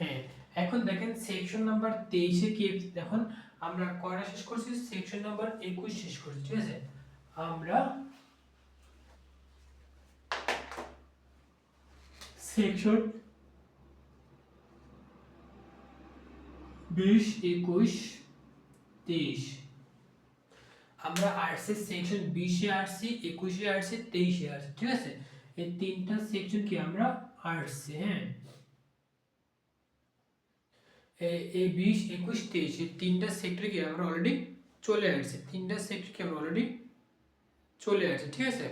হ্যাঁ, এখন দেখেন সেকশন নাম্বার 23 কি এখন আমরা কয়টা শেষ করছি, সেকশন নাম্বার 21 শেষ করছি, ঠিক আছে। আমরা সেকশন 20, 21, 23 আমরা আর্টসের সেকশন 20-এ আসছি, 21-এ আসছি, 23-এ আসছি, ঠিক আছে। এই তিনটা সেকশন কি আমরা আর্টসে, হ্যাঁ, এই 20, 21, 23 এই তিনটা সেক্টরে কি আমরা অলরেডি চলে আসছি, তিনটা সেক্টর কি আমরা অলরেডি চলে আসছি, ঠিক আছে।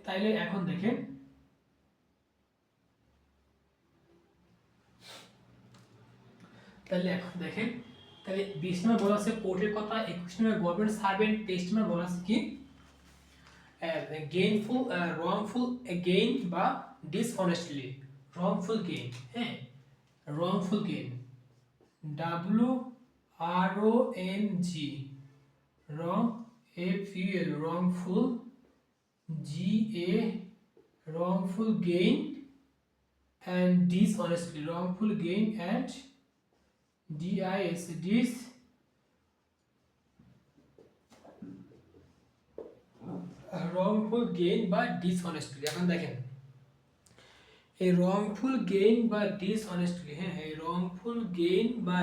তাইলে এখন দেখেন, তাহলে 20 নম্বর বলা আছে কোর্টের কথা, 21 নম্বর গভর্নমেন্ট সার্ভেন্ট, 23 নম্বর বলা আছে কি গেইনফুল রংফুল গেইন বা ডিসঅনেস্টলি, রংফুল গেইন, হ্যাঁ, wrongful gain, WRONG, wrong FUL, wrongful, GA, wrongful gain, and dishonestly, wrongful gain, and DIS, wrongful gain বা dishonestly। এখন দেখেন এই wrongful gain বা dishonestly, হ্যাঁ, এই wrongful gain বা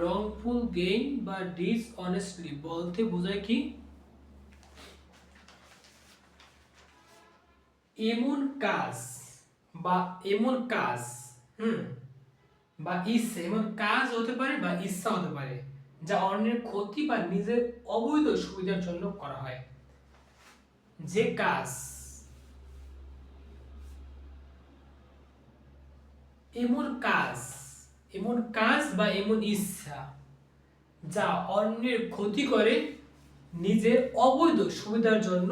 wrongful gain বা dishonestly বলতে বোঝায় কি, এমন কাজ বা এমন কাজ, বা ইচ্ছা, এমন কাজ হতে পারে বা ইচ্ছা হতে পারে যা অন্যের ক্ষতি বা নিজের অবৈধ সুবিধার জন্য করা হয়। যে কাজ, এমন কাজ বা এমন ইচ্ছা যা অন্যের ক্ষতি করে নিজের অবৈধ সুবিধার জন্য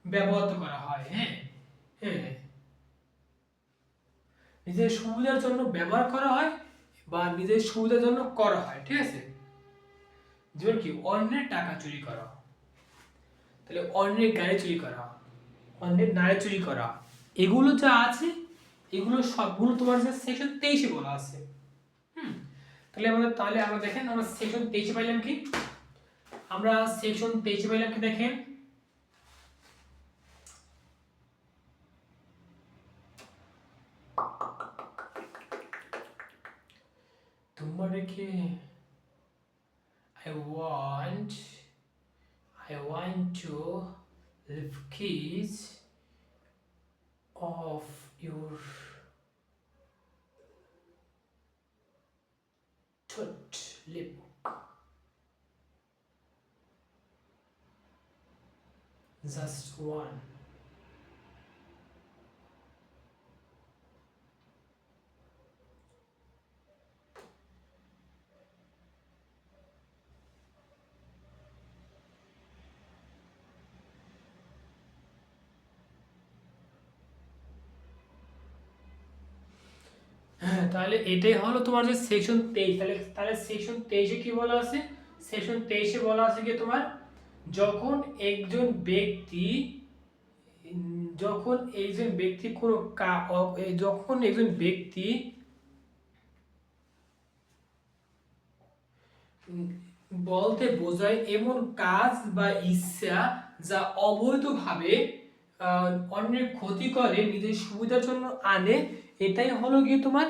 ব্যবহৃত করা হয়, হ্যাঁ, হ্যাঁ, নিজের সুবিধার জন্য ব্যবহার করা হয় বা নিজের সুবিধার জন্য করা হয়, ঠিক আছে। যেমন কি অন্যের টাকা চুরি করা, তাহলে অন্যের গাড়ি চুরি করা, অন্যের নারী চুরি করা, এগুলো যা আছে এগুলো সবগুলো তোমার সেকশন 23-এ বলা আছে। তাহলে আমরা দেখেন আমরা সেকশন 23-এ পাইলাম কি, আমরা সেকশন 23-এ পাইলাম কি দেখেন, তোমাদেরকে I want to leave keys of your lip, just one. তাহলে এটাই হলো তোমার যে সেকশন 23। তাহলে সেকশন 23-এ কি বলা আছে, সেকশন 23-এ বলা আছে কি তোমার, যখন একজন ব্যক্তি যখন একজন ব্যক্তি কোনো যখন একজন ব্যক্তি বলতে বোঝায় এমন কাজ বা ইচ্ছা যা অবৈধভাবে অন্যের ক্ষতি করে নিজের সুবিধার জন্য আনে, এটাই হলো গিয়ে তোমার